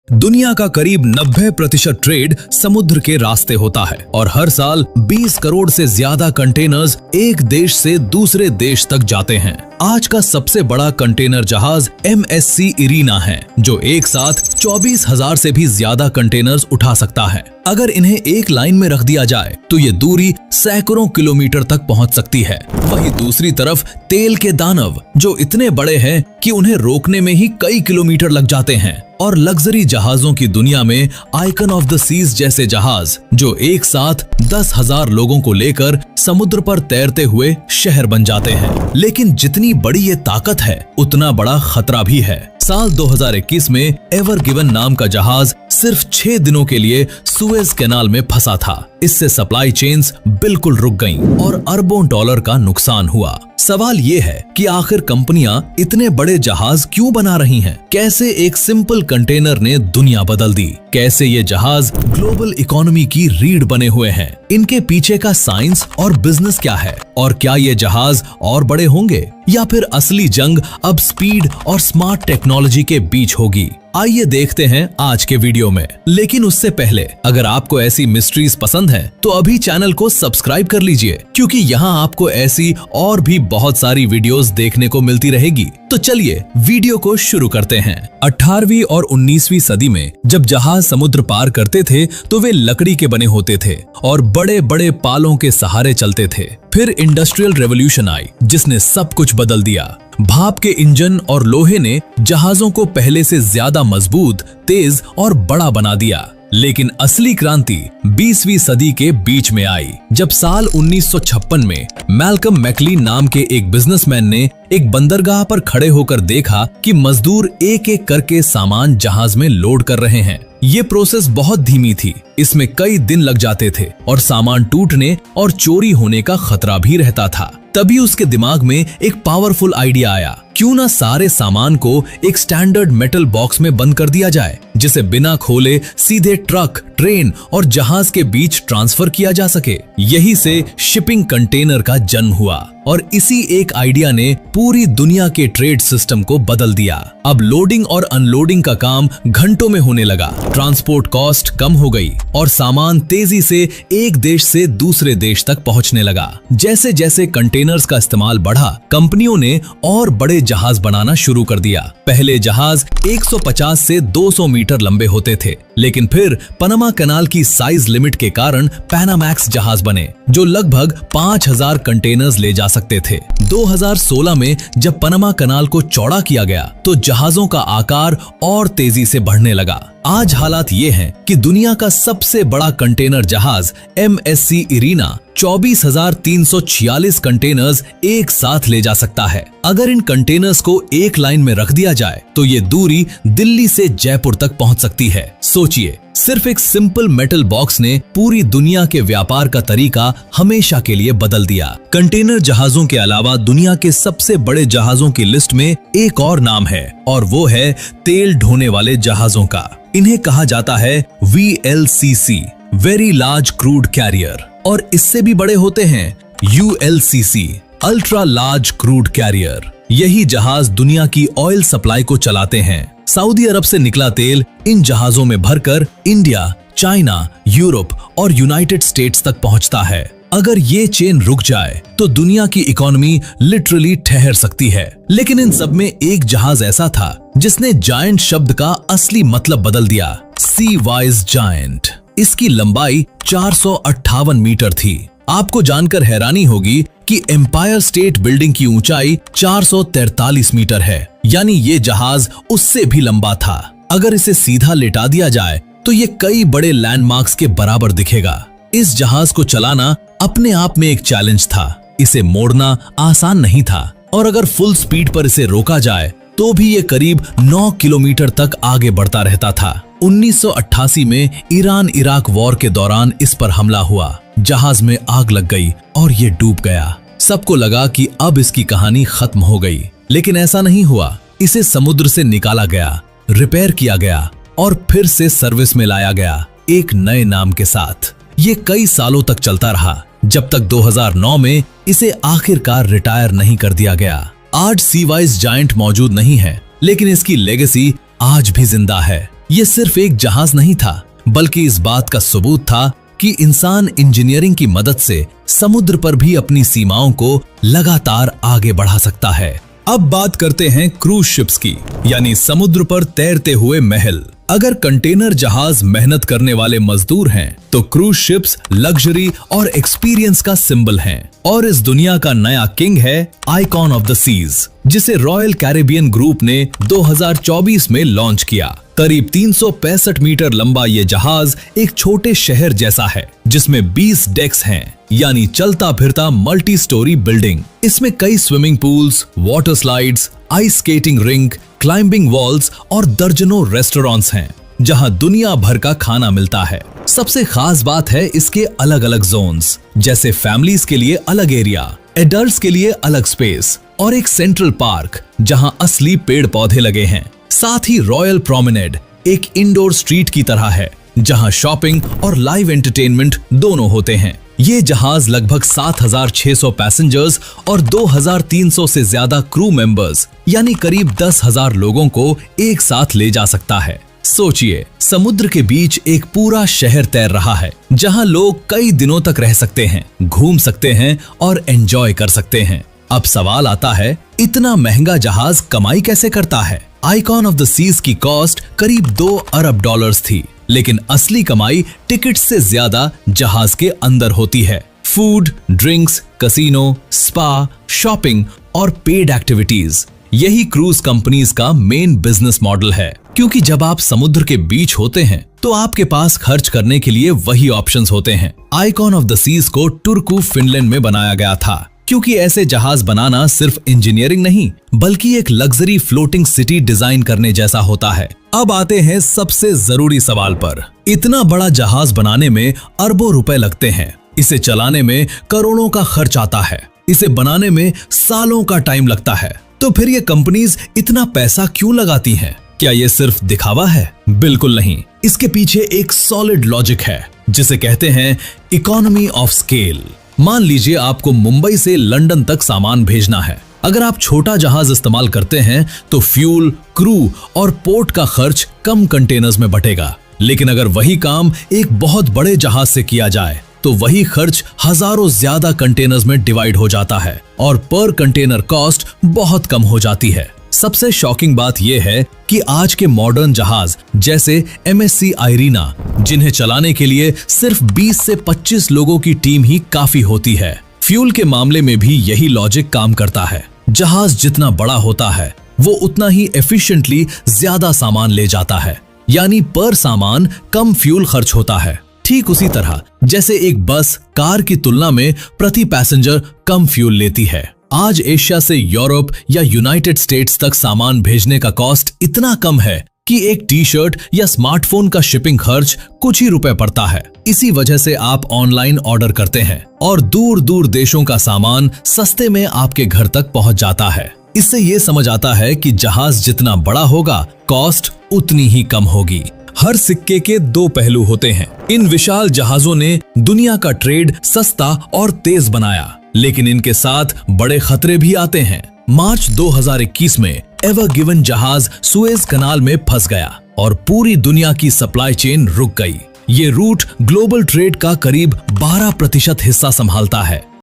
दुनिया का करीब 90% ट्रेड समुद्र के रास्ते होता है और हर साल 20 करोड़ से ज्यादा कंटेनर्स एक देश से दूसरे देश तक जाते हैं। आज का सबसे बड़ा कंटेनर जहाज MSC इरीना है, जो एक साथ 24,000 से भी ज्यादा कंटेनर्स उठा सकता है। अगर इन्हें एक लाइन में रख दिया जाए तो ये दूरी सैकड़ों किलोमीटर तक पहुंच सकती है। वहीं दूसरी तरफ तेल के दानव, जो इतने बड़े हैं कि उन्हें रोकने में ही कई किलोमीटर लग जाते हैं, और लग्जरी जहाजों की दुनिया में आइकन ऑफ द सीज जैसे जहाज, जो एक साथ 10,000 लोगों को लेकर समुद्र पर तैरते हुए शहर बन जाते हैं। लेकिन जितनी बड़ी ये ताकत है, उतना बड़ा खतरा भी है। साल 2021 में एवर गिवन नाम का जहाज सिर्फ 6 दिनों के लिए सुएज कैनाल में फंसा था। इससे सप्लाई चेन्स बिल्कुल रुक गईं और अरबों डॉलर का नुकसान हुआ। सवाल ये है कि आखिर कंपनियां इतने बड़े जहाज क्यों बना रही हैं? कैसे एक सिंपल कंटेनर ने दुनिया बदल दी? कैसे ये जहाज ग्लोबल इकोनॉमी की रीढ़ बने हुए हैं? इनके पीछे का साइंस और बिजनेस क्या है? और क्या ये जहाज और बड़े होंगे, या फिर असली जंग अब स्पीड और स्मार्ट टेक्नोलॉजी के बीच होगी? आइए देखते हैं आज के वीडियो में। लेकिन उससे पहले, अगर आपको ऐसी मिस्ट्रीज पसंद है तो अभी चैनल को सब्सक्राइब कर लीजिए, क्योंकि यहाँ आपको ऐसी और भी बहुत सारी वीडियोस देखने को मिलती रहेगी। तो चलिए वीडियो को शुरू करते हैं। 18वीं और 19वीं सदी में जब जहाज समुद्र पार करते थे तो वे लकड़ी के बने होते थे और बड़े बड़े पालों के सहारे चलते थे। फिर इंडस्ट्रियल रेवोल्यूशन आई, जिसने सब कुछ बदल दिया। भाप के इंजन और लोहे ने जहाजों को पहले से ज्यादा मजबूत, तेज और बड़ा बना दिया। लेकिन असली क्रांति 20वीं सदी के बीच में आई, जब साल 1956 में मैल्कम मैकलीन नाम के एक बिजनेसमैन ने एक बंदरगाह पर खड़े होकर देखा कि मजदूर एक एक करके सामान जहाज में लोड कर रहे हैं। ये प्रोसेस बहुत धीमी थी, इसमें कई दिन लग जाते थे और सामान टूटने और चोरी होने का खतरा भी रहता था। तभी उसके दिमाग में एक पावरफुल आइडिया आया, क्यों ना सारे सामान को एक स्टैंडर्ड मेटल बॉक्स में बंद कर दिया जाए, जिसे बिना खोले सीधे ट्रक, ट्रेन और जहाज के बीच ट्रांसफर किया जा सके। यही से शिपिंग कंटेनर का जन्म हुआ और इसी एक आइडिया ने पूरी दुनिया के ट्रेड सिस्टम को बदल दिया। अब लोडिंग और अनलोडिंग का काम घंटों में होने लगा, ट्रांसपोर्ट कॉस्ट कम हो गई और सामान तेजी से एक देश से दूसरे देश तक पहुंचने लगा। जैसे जैसे कंटेनर्स का इस्तेमाल बढ़ा, कंपनियों ने और बड़े जहाज बनाना शुरू कर दिया। पहले जहाज 150 से 200 मीटर लंबे होते थे, लेकिन फिर पनामा कैनाल की साइज लिमिट के कारण पैनामैक्स जहाज बने, जो लगभग 5,000 कंटेनर्स ले जा सकते थे। 2016 में जब पनामा कैनाल को चौड़ा किया गया तो जहाजों का आकार और तेजी से बढ़ने लगा। आज हालात ये हैं कि दुनिया का सबसे बड़ा कंटेनर जहाज MSC इरीना 24,346 कंटेनर्स एक साथ ले जा सकता है। अगर इन कंटेनर्स को एक लाइन में रख दिया जाए तो ये दूरी दिल्ली से जयपुर तक पहुंच सकती है। सोचिए, सिर्फ एक सिंपल मेटल बॉक्स ने पूरी दुनिया के व्यापार का तरीका हमेशा के लिए बदल दिया। कंटेनर जहाजों के अलावा दुनिया के सबसे बड़े जहाजों की लिस्ट में एक और नाम है, और वो है तेल ढोने वाले जहाजों का। इन्हें कहा जाता है VLCC, very large crude carrier, और इससे भी बड़े होते हैं ULCC, ultra large crude carrier. यही जहाज दुनिया की ऑयल सप्लाई को चलाते हैं। सऊदी अरब से निकला तेल इन जहाजों में भरकर इंडिया, चाइना, यूरोप और यूनाइटेड स्टेट्स तक पहुंचता है। अगर ये चेन रुक जाए तो दुनिया की इकोनॉमी लिटरली ठहर सकती है। लेकिन इन सब में एक जहाज ऐसा था जिसने जायंट शब्द का असली मतलब बदल दिया, सी वाइज जायंट। इसकी लंबाई 458 मीटर थी। आपको जानकर हैरानी होगी कि एम्पायर स्टेट बिल्डिंग की ऊंचाई 443 मीटर है, यानी ये जहाज उससे भी लंबा था। अगर इसे सीधा लेटा दिया जाए तो ये कई बड़े लैंडमार्क्स के बराबर दिखेगा। इस जहाज को चलाना अपने आप में एक चैलेंज था। इसे मोड़ना आसान नहीं था, और अगर फुल स्पीड पर इसे रोका जाए तो भी ये करीब 9 किलोमीटर तक आगे बढ़ता रहता था। 1988 में ईरान इराक वॉर के दौरान इस पर हमला हुआ। जहाज में आग लग गई और ये डूब गया। सबको लगा कि अब इसकी कहानी खत्म हो गई, लेकिन ऐसा नहीं हुआ। इसे समुद्र से निकाला गया, रिपेयर किया गया और फिर से सर्विस में लाया गया, एक नए नाम के साथ। ये कई सालों तक चलता रहा, जब तक 2009 में इसे आखिरकार रिटायर नहीं कर दिया गया। आज सी वाइज जायंट मौजूद नहीं है, लेकिन इसकी लेगेसी आज भी जिंदा है। ये सिर्फ एक जहाज नहीं था, बल्कि इस बात का सबूत था कि इंसान इंजीनियरिंग की मदद से समुद्र पर भी अपनी सीमाओं को लगातार आगे बढ़ा सकता है। अब बात करते हैं क्रूज शिप्स की, यानी समुद्र पर तैरते हुए महल। अगर कंटेनर जहाज मेहनत करने वाले मजदूर हैं, तो क्रूज शिप्स लग्जरी और एक्सपीरियंस का सिंबल हैं। और इस दुनिया का नया किंग है आइकॉन ऑफ द सीज, जिसे रॉयल कैरिबियन ग्रुप ने 2024 में लॉन्च किया। करीब 365 मीटर लंबा ये जहाज एक छोटे शहर जैसा है, जिसमें 20 डेक्स हैं, यानी चलता फिरता मल्टी स्टोरी बिल्डिंग। इसमें कई swimming pools, water slides, ice skating rink, climbing walls और दर्जनों रेस्टोरेंट्स हैं, जहां दुनिया भर का खाना मिलता है। सबसे खास बात है इसके अलग अलग जोन्स, जैसे फैमिलीज के लिए अलग एरिया, एडल्ट्स के लिए अलग स्पेस और एक सेंट्रल पार्क जहां असली पेड़ पौधे लगे हैं। साथ ही रॉयल प्रोमेनेड एक इंडोर स्ट्रीट की तरह है, जहां शॉपिंग और लाइव एंटरटेनमेंट दोनों होते हैं। ये जहाज लगभग 7,600 पैसेंजर्स और 2,300 से ज्यादा क्रू मेंबर्स, यानी करीब 10,000 लोगों को एक साथ ले जा सकता है। सोचिए, समुद्र के बीच एक पूरा शहर तैर रहा है, जहां लोग कई दिनों तक रह सकते हैं, घूम सकते हैं और एंजॉय कर सकते हैं। अब सवाल आता है, इतना महंगा जहाज कमाई कैसे करता है? आइकॉन ऑफ द सीज की कॉस्ट करीब 2 अरब डॉलर्स थी, लेकिन असली कमाई टिकट से ज्यादा जहाज के अंदर होती है। Food, drinks, casino, spa, shopping और पेड एक्टिविटीज, यही क्रूज कंपनीज का मेन बिजनेस मॉडल है। क्योंकि जब आप समुद्र के बीच होते हैं, तो आपके पास खर्च करने के लिए वही ऑप्शंस होते हैं। आइकॉन ऑफ द सीज को टुर्कू, फिनलैंड में बनाया गया था, क्योंकि ऐसे जहाज बनाना सिर्फ इंजीनियरिंग नहीं, बल्कि एक लग्जरी फ्लोटिंग सिटी डिजाइन करने जैसा होता है। अब आते हैं सबसे जरूरी सवाल पर। इतना बड़ा जहाज बनाने में अरबों रुपए लगते हैं, इसे चलाने में करोड़ों का खर्च आता है, इसे बनाने में सालों का टाइम लगता है। तो फिर ये कंपनीज इतना पैसा क्यों लगाती हैं? क्या ये सिर्फ दिखावा है? बिल्कुल नहीं। इसके पीछे एक सॉलिड लॉजिक है, जिसे कहते हैं इकोनॉमी ऑफ स्केल। मान लीजिए आपको मुंबई से लंदन तक सामान भेजना है। अगर आप छोटा जहाज इस्तेमाल करते हैं, तो फ्यूल, क्रू और पोर्ट का खर्च कम कंटेनर्स में बटेगा। लेकिन अगर वही काम एक बहुत बड़े जहाज से किया जाए, तो वही खर्च हजारों ज्यादा कंटेनर्स में डिवाइड हो जाता है और पर कंटेनर कॉस्ट बहुत कम हो जाती है। सबसे शॉकिंग बात यह है कि आज के मॉडर्न जहाज जैसे MSC आइरीना, जिन्हें चलाने के लिए सिर्फ 20 से 25 लोगों की टीम ही काफी होती है। फ्यूल के मामले में भी यही लॉजिक काम करता है। जहाज जितना बड़ा होता है, वो उतना ही एफिशिएंटली ज्यादा सामान ले जाता है, यानी पर सामान कम फ्यूल खर्च होता है। ठीक उसी तरह जैसे एक बस कार की तुलना में प्रति पैसेंजर कम फ्यूल लेती है। आज एशिया से यूरोप या यूनाइटेड स्टेट्स तक सामान भेजने का कॉस्ट इतना कम है कि एक टी-शर्ट या स्मार्टफोन का शिपिंग खर्च कुछ ही रुपए पड़ता है। इसी वजह से आप ऑनलाइन ऑर्डर करते हैं और दूर दूर देशों का सामान सस्ते में आपके घर तक पहुंच जाता है। इससे ये समझ आता है कि जहाज जितना बड़ा होगा, कॉस्ट उतनी ही कम होगी। हर सिक्के के दो पहलू होते हैं। इन विशाल जहाजों ने दुनिया का ट्रेड सस्ता और तेज बनाया, लेकिन इनके साथ बड़े खतरे भी आते हैं। मार्च 2021 में एवर गिवन जहाज सुएज कनाल में फंस गया और पूरी दुनिया की सप्लाई चेन रुक गई। ये रूट ग्लोबल ट्रेड का करीब 12% हिस्सा संभालता है।